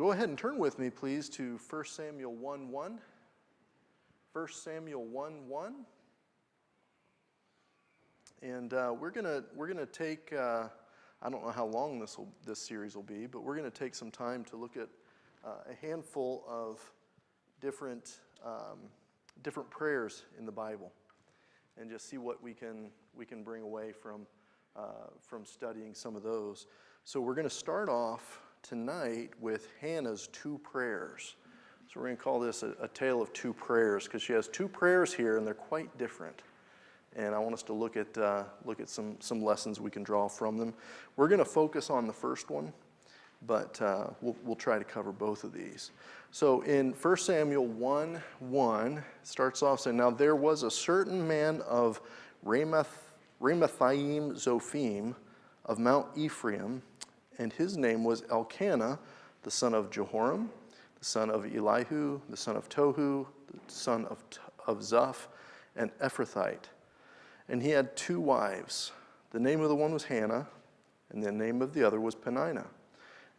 Go ahead and turn with me, please, to 1 Samuel 1:1. 1 Samuel 1:1. And we're gonna take. I don't know how long this series will be, but we're going to take some time to look at a handful of different prayers in the Bible, and just see what we can bring away from studying some of those. So we're going to start off tonight with Hannah's two prayers. So we're going to call this a tale of two prayers, because she has two prayers here, and they're quite different. And I want us to look at some lessons we can draw from them. We're going to focus on the first one, but we'll try to cover both of these. So in 1 Samuel 1:1, starts off saying, "Now there was a certain man of Ramathaim Zophim of Mount Ephraim, and his name was Elkanah, the son of Jehoram, the son of Elihu, the son of Tohu, the son of Zuph, an Ephrathite. And he had two wives. The name of the one was Hannah, and the name of the other was Peninnah.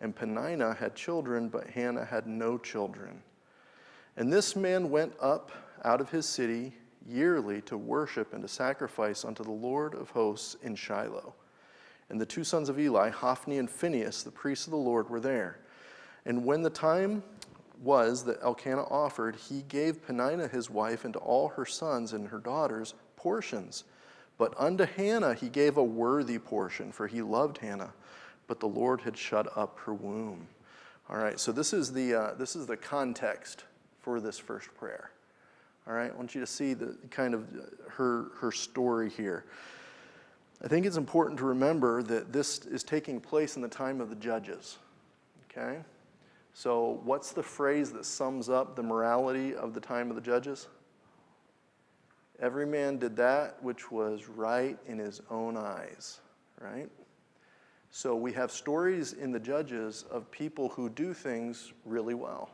And Peninnah had children, but Hannah had no children. And this man went up out of his city yearly to worship and to sacrifice unto the Lord of hosts in Shiloh. And the two sons of Eli, Hophni and Phinehas, the priests of the Lord, were there. And when the time was that Elkanah offered, he gave Peninnah his wife and to all her sons and her daughters portions. But unto Hannah he gave a worthy portion, for he loved Hannah, but the Lord had shut up her womb." All right, so this is the context for this first prayer. All right, I want you to see the kind of her story here. I think it's important to remember that this is taking place in the time of the judges. Okay, so what's the phrase that sums up the morality of the time of the judges? Every man did that which was right in his own eyes, right? So we have stories in the Judges of people who do things really well.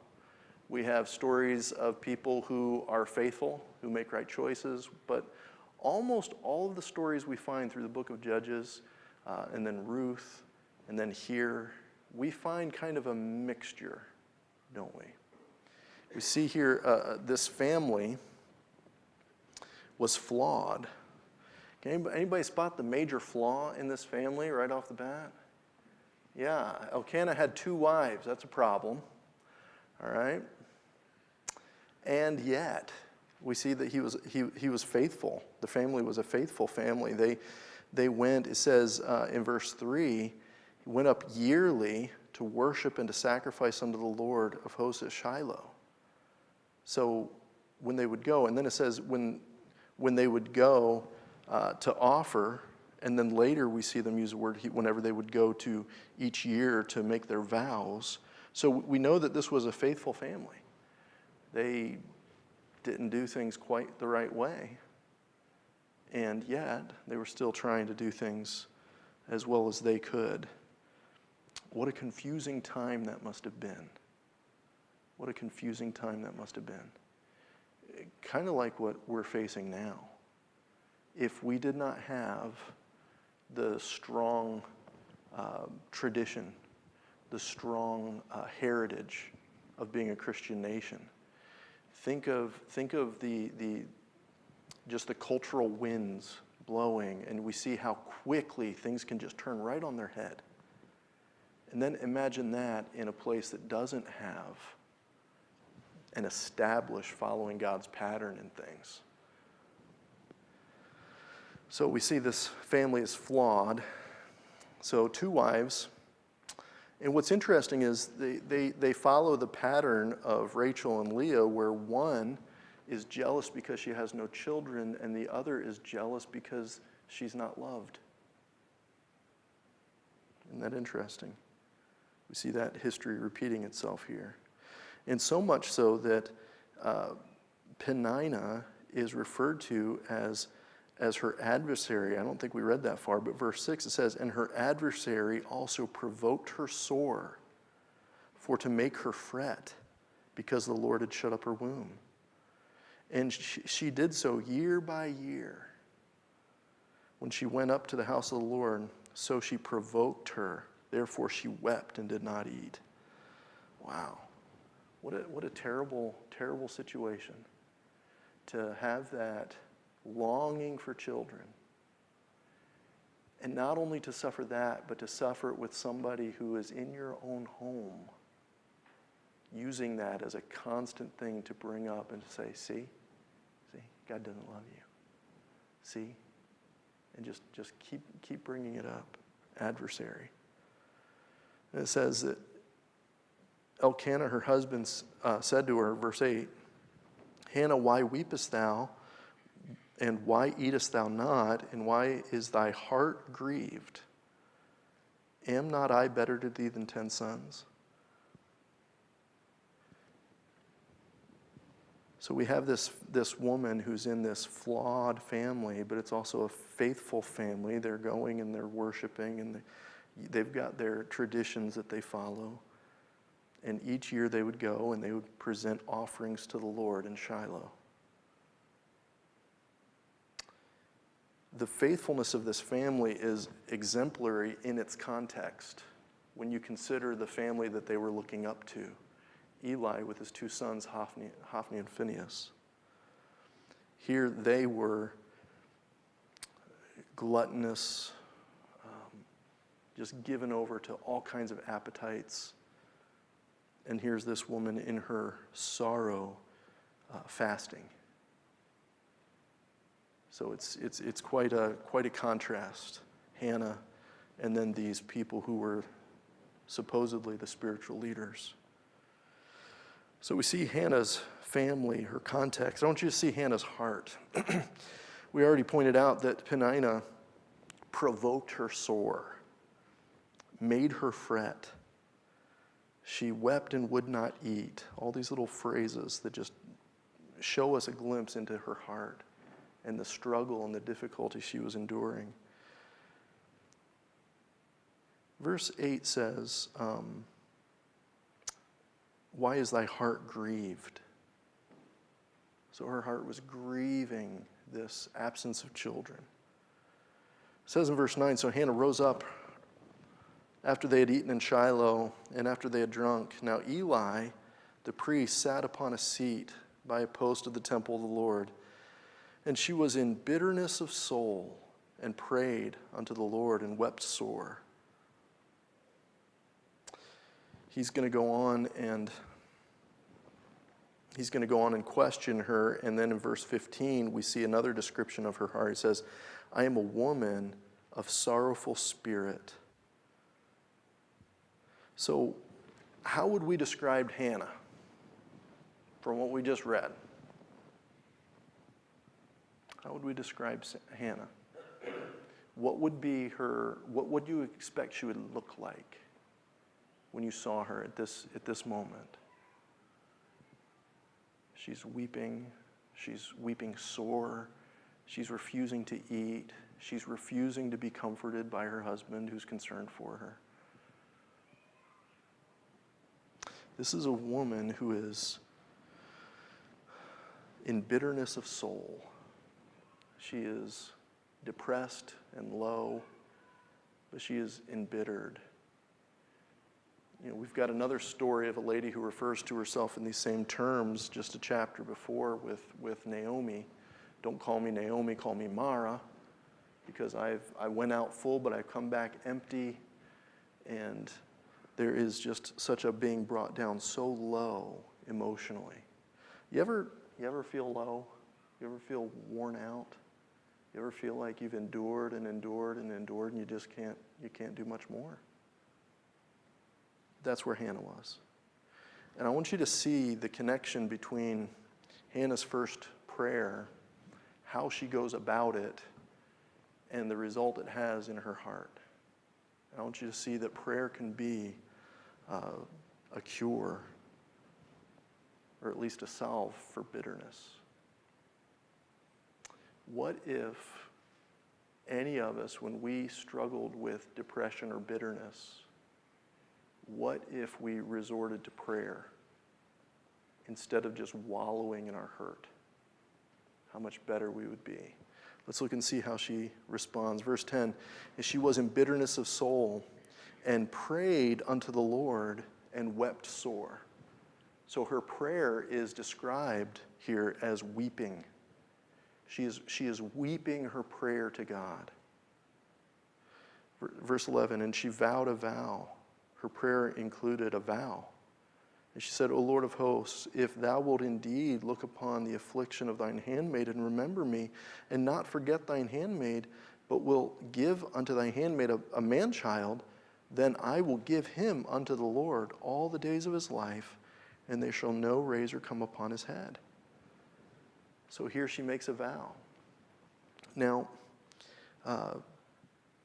We have stories of people who are faithful, who make right choices, but almost all of the stories we find through the book of Judges, and then Ruth, and then here, we find kind of a mixture, don't we? We see here this family was flawed. Can anybody spot the major flaw in this family right off the bat? Yeah, Elkanah had two wives. That's a problem. All right. And yet, we see that he was faithful. The family was a faithful family. They went, it says in verse 3, he went up yearly to worship and to sacrifice unto the Lord of hosts at Shiloh. So when they would go, and then it says when they would go to offer, and then later we see them use the word whenever they would go to each year to make their vows. So we know that this was a faithful family. They didn't do things quite the right way, and yet they were still trying to do things as well as they could. What a confusing time that must have been. What a confusing time that must have been. Kind of like what we're facing now. If we did not have the strong tradition, the strong heritage of being a Christian nation, think of the just the cultural winds blowing, and we see how quickly things can just turn right on their head. And then imagine that in a place that doesn't have an established following God's pattern in things. So we see this family is flawed. So two wives. And what's interesting is they follow the pattern of Rachel and Leah, where one is jealous because she has no children, and the other is jealous because she's not loved. Isn't that interesting? We see that history repeating itself here. And so much so that Peninnah is referred to as her adversary. I don't think we read that far, but verse 6 it says, "And her adversary also provoked her sore, for to make her fret, because the Lord had shut up her womb. And she did so year by year. When she went up to the house of the Lord, so she provoked her. Therefore she wept and did not eat." Wow. What a terrible, terrible situation to have that longing for children. And not only to suffer that, but to suffer it with somebody who is in your own home, using that as a constant thing to bring up and to say, see, God doesn't love you. See? And just keep bringing it up. Adversary. And it says that Elkanah, her husband, said to her, verse 8, Hannah, why weepest thou? And why eatest thou not? And why is thy heart grieved? Am not I better to thee than 10 sons? So we have this woman who's in this flawed family, but it's also a faithful family. They're going and they're worshiping, and they've got their traditions that they follow. And each year they would go and they would present offerings to the Lord in Shiloh. The faithfulness of this family is exemplary in its context when you consider the family that they were looking up to. Eli with his 2 sons, Hophni and Phinehas. Here they were gluttonous, just given over to all kinds of appetites. And here's this woman in her sorrow fasting. So it's quite a contrast. Hannah, and then these people who were supposedly the spiritual leaders. So we see Hannah's family, her context. I want you to see Hannah's heart. We already pointed out that Peninnah provoked her sore, made her fret. She wept and would not eat. All these little phrases that just show us a glimpse into her heart and the struggle and the difficulty she was enduring. Verse 8 says, why is thy heart grieved? So her heart was grieving this absence of children. It says in verse 9, so Hannah rose up after they had eaten in Shiloh and after they had drunk. Now Eli, the priest, sat upon a seat by a post of the temple of the Lord. And she was in bitterness of soul and prayed unto the Lord and wept sore. He's going to go on and question her. And then in verse 15, we see another description of her heart. It says, I am a woman of sorrowful spirit. So how would we describe Hannah from what we just read? How would we describe Hannah? What would you expect she would look like when you saw her at this moment? She's weeping sore, she's refusing to eat, she's refusing to be comforted by her husband who's concerned for her. This is a woman who is in bitterness of soul. She is depressed and low, but she is embittered. You know, we've got another story of a lady who refers to herself in these same terms just a chapter before with Naomi. Don't call me Naomi, call me Mara, because I went out full, but I've come back empty. And there is just such a being brought down so low emotionally. You ever feel low? You ever feel worn out? You ever feel like you've endured and endured and endured and you can't do much more? That's where Hannah was. And I want you to see the connection between Hannah's first prayer, how she goes about it, and the result it has in her heart. And I want you to see that prayer can be a cure, or at least a salve for bitterness. What if any of us, when we struggled with depression or bitterness, what if we resorted to prayer instead of just wallowing in our hurt? How much better we would be. Let's look and see how she responds. Verse 10, and she was in bitterness of soul and prayed unto the Lord and wept sore. So her prayer is described here as weeping. She is weeping her prayer to God. Verse 11, and she vowed a vow. Her prayer included a vow. And she said, O Lord of hosts, if thou wilt indeed look upon the affliction of thine handmaid and remember me, and not forget thine handmaid, but will give unto thy handmaid a man-child, then I will give him unto the Lord all the days of his life, and there shall no razor come upon his head. So here she makes a vow. Now,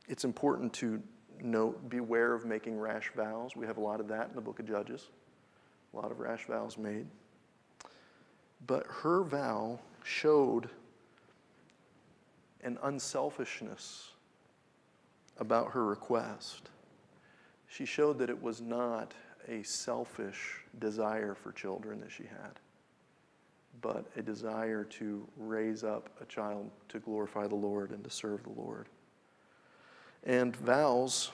it's important to note, beware of making rash vows. We have a lot of that in the book of Judges. A lot of rash vows made. But her vow showed an unselfishness about her request. She showed that it was not a selfish desire for children that she had, but a desire to raise up a child to glorify the Lord and to serve the Lord. And vows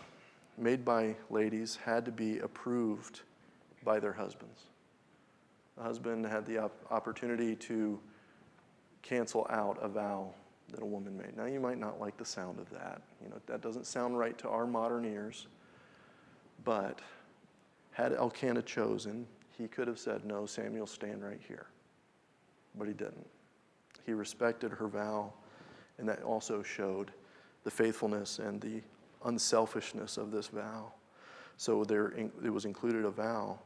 made by ladies had to be approved by their husbands. The husband had the opportunity to cancel out a vow that a woman made. Now, you might not like the sound of that. That doesn't sound right to our modern ears. But had Elkanah chosen, he could have said, no, Samuel, stand right here. But he didn't. He respected her vow, and that also showed the faithfulness and the unselfishness of this vow. So it was included a vow.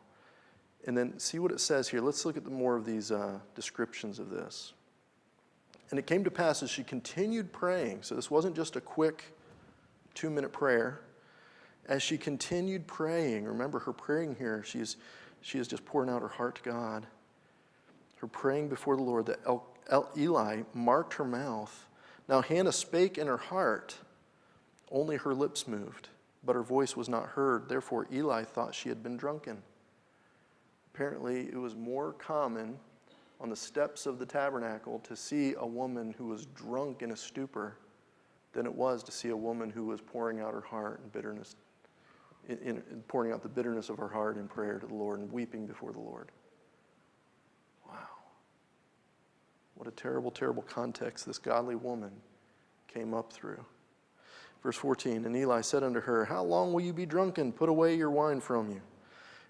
And then see what it says here. Let's look at more of these descriptions of this. And it came to pass as she continued praying, so this wasn't just a quick 2-minute prayer. As she continued praying, remember her praying here, she is just pouring out her heart to God. Her praying before the Lord, that Eli marked her mouth. Now Hannah spake in her heart, only her lips moved, but her voice was not heard. Therefore Eli thought she had been drunken. Apparently it was more common on the steps of the tabernacle to see a woman who was drunk in a stupor than it was to see a woman who was pouring out her heart in bitterness, in pouring out the bitterness of her heart in prayer to the Lord and weeping before the Lord. Wow. What a terrible, terrible context this godly woman came up through. Verse 14, and Eli said unto her, how long will you be drunken? Put away your wine from you.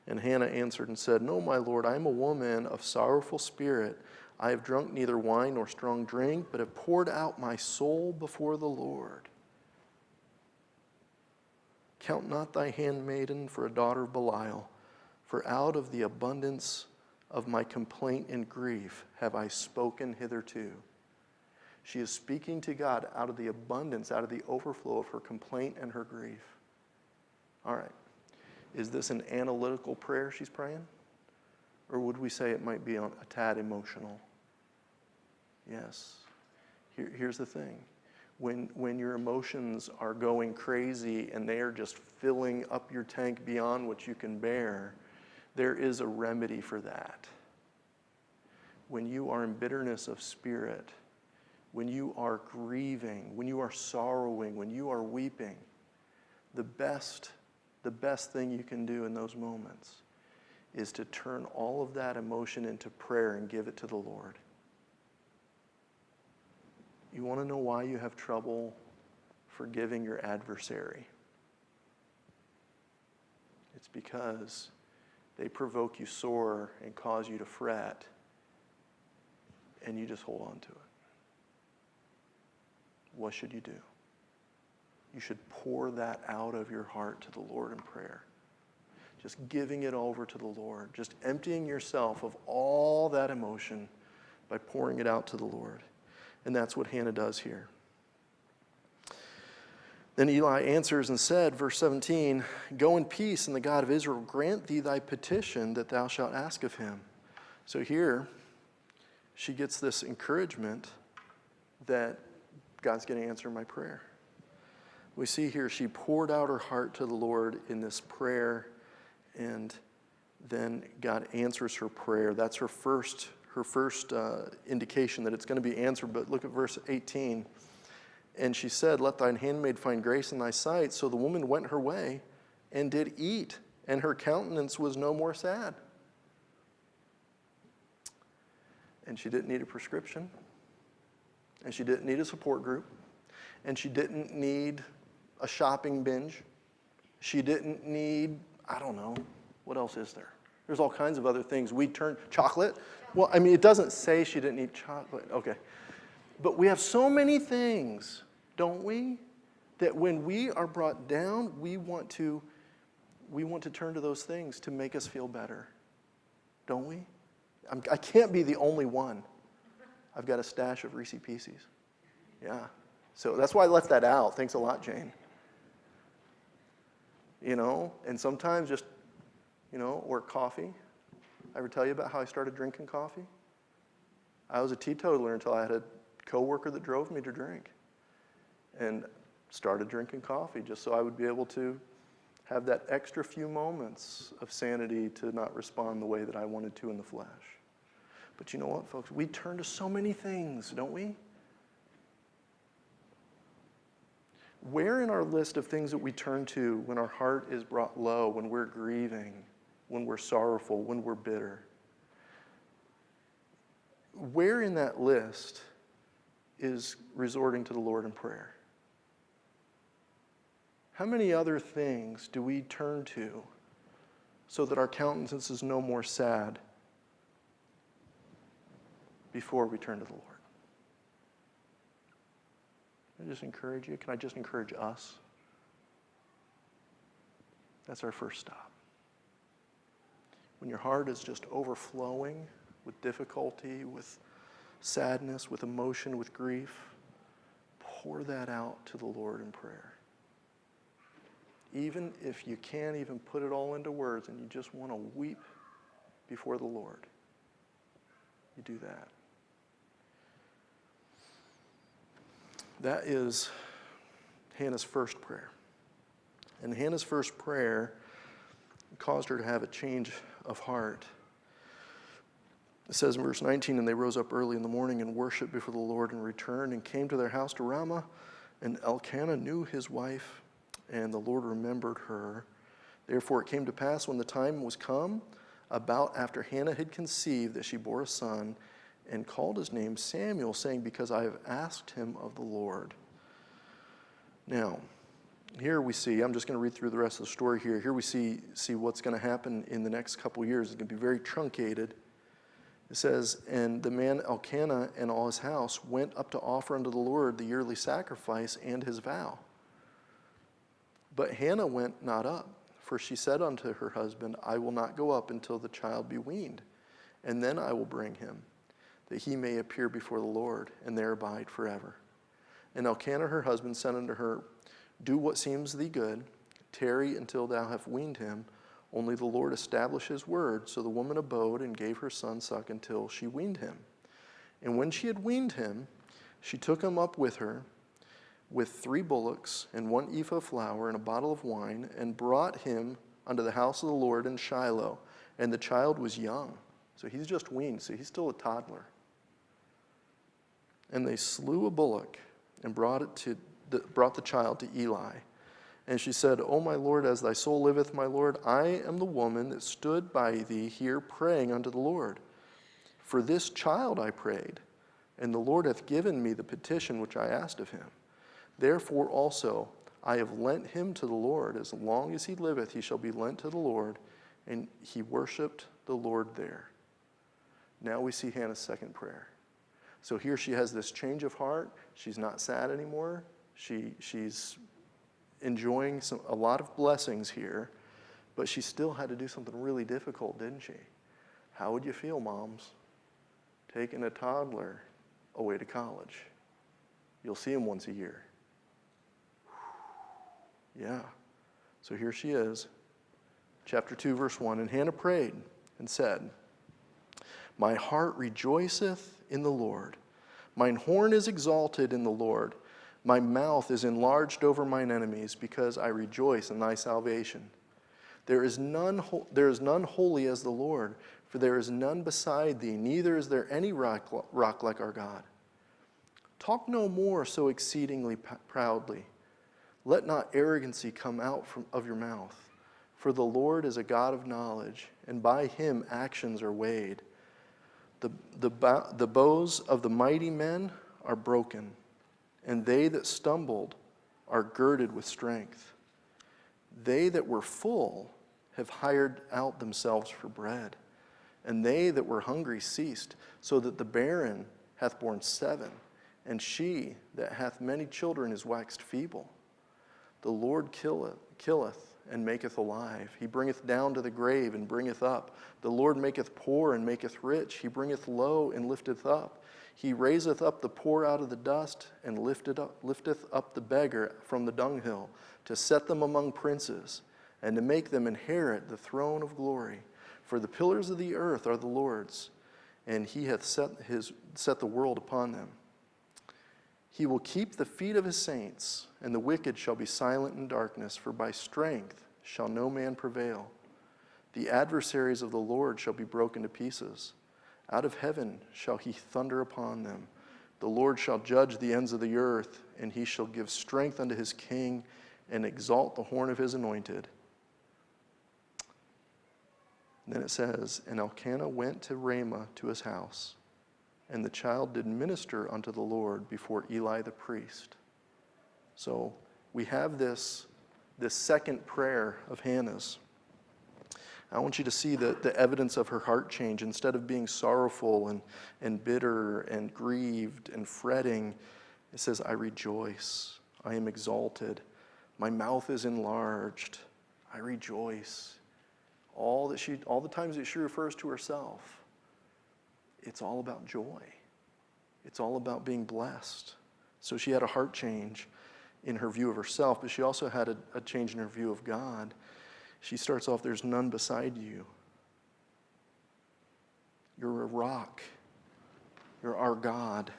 And Hannah answered and said, no, my Lord, I am a woman of sorrowful spirit. I have drunk neither wine nor strong drink, but have poured out my soul before the Lord. Count not thy handmaiden for a daughter of Belial, for out of the abundance of my complaint and grief have I spoken hitherto. She is speaking to God out of the abundance, out of the overflow of her complaint and her grief. All right. Is this an analytical prayer she's praying? Or would we say it might be a tad emotional? Yes. Here's the thing. When your emotions are going crazy and they are just filling up your tank beyond what you can bear, there is a remedy for that. When you are in bitterness of spirit, when you are grieving, when you are sorrowing, when you are weeping, the best thing you can do in those moments is to turn all of that emotion into prayer and give it to the Lord. You want to know why you have trouble forgiving your adversary? It's because they provoke you sore and cause you to fret, and you just hold on to it. What should you do? You should pour that out of your heart to the Lord in prayer. Just giving it over to the Lord. Just emptying yourself of all that emotion by pouring it out to the Lord. And that's what Hannah does here. Then Eli answers and said, verse 17, go in peace, and the God of Israel grant thee thy petition that thou shalt ask of him. So here, she gets this encouragement that God's going to answer my prayer. We see here she poured out her heart to the Lord in this prayer, and then God answers her prayer. That's her first indication that it's going to be answered. But look at verse 18. And she said, let thine handmaid find grace in thy sight. So the woman went her way and did eat, and her countenance was no more sad. and she didn't need a prescription, and she didn't need a support group, and she didn't need a shopping binge. She didn't need, I don't know, what else is there? There's all kinds of other things. Chocolate? Well, I mean, it doesn't say she didn't need chocolate. Okay. But we have so many things, don't we, that when we are brought down, we want to turn to those things to make us feel better, don't we? I can't be the only one. I've got a stash of Reese Pieces. Yeah. So that's why I left that out. Thanks a lot, Jane. And sometimes just, or coffee. I ever tell you about how I started drinking coffee? I was a teetotaler until I had a coworker that drove me to drink. And started drinking coffee just so I would be able to have that extra few moments of sanity to not respond the way that I wanted to in the flesh. But you know what, folks? We turn to so many things, don't we? Where in our list of things that we turn to when our heart is brought low, when we're grieving, when we're sorrowful, when we're bitter, where in that list is resorting to the Lord in prayer? How many other things do we turn to so that our countenance is no more sad before we turn to the Lord? Can I just encourage you? Can I just encourage us? That's our first stop. When your heart is just overflowing with difficulty, with sadness, with emotion, with grief, pour that out to the Lord in prayer. Even if you can't even put it all into words and you just want to weep before the Lord, you do that. That is Hannah's first prayer. And Hannah's first prayer caused her to have a change of heart. It says in verse 19, and they rose up early in the morning and worshiped before the Lord and returned and came to their house to Ramah. And Elkanah knew his wife, and the Lord remembered her. Therefore it came to pass when the time was come, about after Hannah had conceived, that she bore a son, and called his name Samuel, saying, because I have asked him of the Lord. Now, here we see, I'm just going to read through the rest of the story here. Here we see what's going to happen in the next couple years. It's going to be very truncated. It says, and the man Elkanah and all his house went up to offer unto the Lord the yearly sacrifice and his vow. But Hannah went not up, for she said unto her husband, I will not go up until the child be weaned, and then I will bring him, that he may appear before the Lord, and there abide forever. And Elkanah her husband said unto her, do what seems thee good, tarry until thou have weaned him, only the Lord establish his word. So the woman abode and gave her son suck until she weaned him. And when she had weaned him, she took him up with her, with 3 bullocks and 1 ephah of flour and a bottle of wine, and brought him unto the house of the Lord in Shiloh. And the child was young. So he's just weaned, so he's still a toddler. And they slew a bullock and brought the child to Eli. And she said, O my Lord, as thy soul liveth, my Lord, I am the woman that stood by thee here praying unto the Lord. For this child I prayed, and the Lord hath given me the petition which I asked of him. Therefore also I have lent him to the Lord. As long as he liveth, he shall be lent to the Lord. And he worshipped the Lord there. Now we see Hannah's second prayer. So here she has this change of heart. She's not sad anymore. She's enjoying a lot of blessings here, but she still had to do something really difficult, didn't she? How would you feel, moms, taking a toddler away to college? You'll see him once a year. Yeah. So here she is, chapter 2, verse 1. And Hannah prayed and said, my heart rejoiceth in the Lord. Mine horn is exalted in the Lord. My mouth is enlarged over mine enemies, because I rejoice in thy salvation. There is none holy as the Lord, for there is none beside thee, neither is there any rock like our God. Talk no more so exceedingly proudly. Let not arrogancy come out of your mouth. For the Lord is a God of knowledge, and by him actions are weighed. The bows of the mighty men are broken, and they that stumbled are girded with strength. They that were full have hired out themselves for bread, and they that were hungry ceased, so that the barren hath borne 7, and she that hath many children is waxed feeble. The Lord killeth and maketh alive. He bringeth down to the grave and bringeth up. The Lord maketh poor and maketh rich. He bringeth low and lifteth up. He raiseth up the poor out of the dust and lifteth up the beggar from the dunghill, to set them among princes and to make them inherit the throne of glory. For the pillars of the earth are the Lord's, and he hath set the world upon them. He will keep the feet of his saints, and the wicked shall be silent in darkness, for by strength shall no man prevail. The adversaries of the Lord shall be broken to pieces. Out of heaven shall he thunder upon them. The Lord shall judge the ends of the earth, and he shall give strength unto his king, and exalt the horn of his anointed. And then it says, and Elkanah went to Ramah to his house, and the child did minister unto the Lord before Eli the priest. So we have this second prayer of Hannah's. I want you to see the evidence of her heart change. Instead of being sorrowful and bitter and grieved and fretting, it says, I rejoice. I am exalted. My mouth is enlarged. I rejoice. All the times that she refers to herself, it's all about joy. It's all about being blessed. So she had a heart change in her view of herself, but she also had a change in her view of God. She starts off, there's none beside you. You're a rock. You're our God.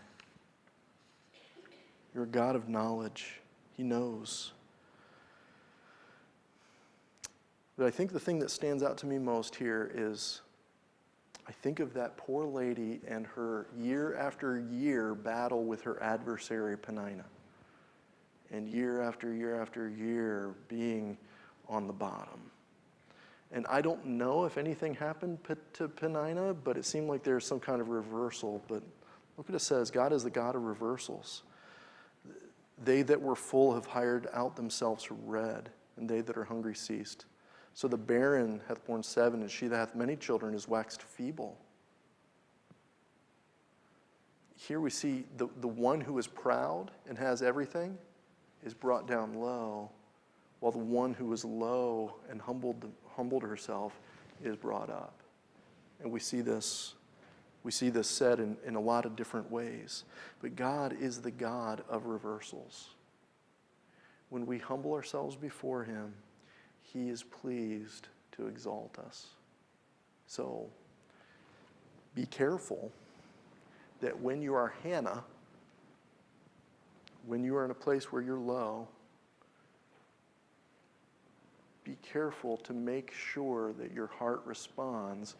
You're a God of knowledge. He knows. But I think the thing that stands out to me most here is I think of that poor lady and her year after year battle with her adversary, Peninnah. And year after year after year being on the bottom. And I don't know if anything happened to Peninnah, but it seemed like there's some kind of reversal. But look what it says. God is the God of reversals. They that were full have hired out themselves for bread, and they that are hungry ceased. So the barren hath borne 7, and she that hath many children is waxed feeble. Here we see the one who is proud and has everything is brought down low, while the one who is low and humbled herself is brought up. And we see this said in a lot of different ways. But God is the God of reversals. When we humble ourselves before him, he is pleased to exalt us. So be careful that when you are Hannah, when you are in a place where you're low, be careful to make sure that your heart responds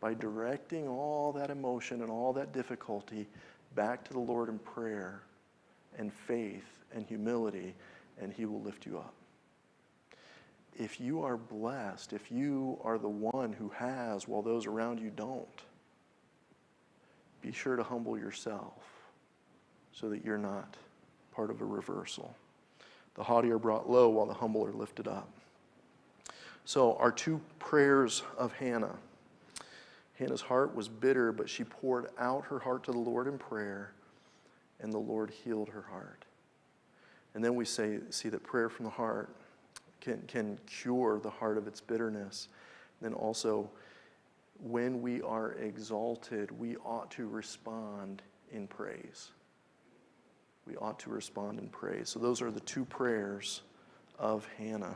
by directing all that emotion and all that difficulty back to the Lord in prayer and faith and humility, and he will lift you up. If you are blessed, if you are the one who has while those around you don't, be sure to humble yourself so that you're not part of a reversal. The haughty are brought low while the humble are lifted up. So our 2 prayers of Hannah. Hannah's heart was bitter, but she poured out her heart to the Lord in prayer, and the Lord healed her heart. And then we see that prayer from the heart can cure the heart of its bitterness. Then also, when we are exalted, we ought to respond in praise. We ought to respond in praise. So those are the 2 prayers of Hannah.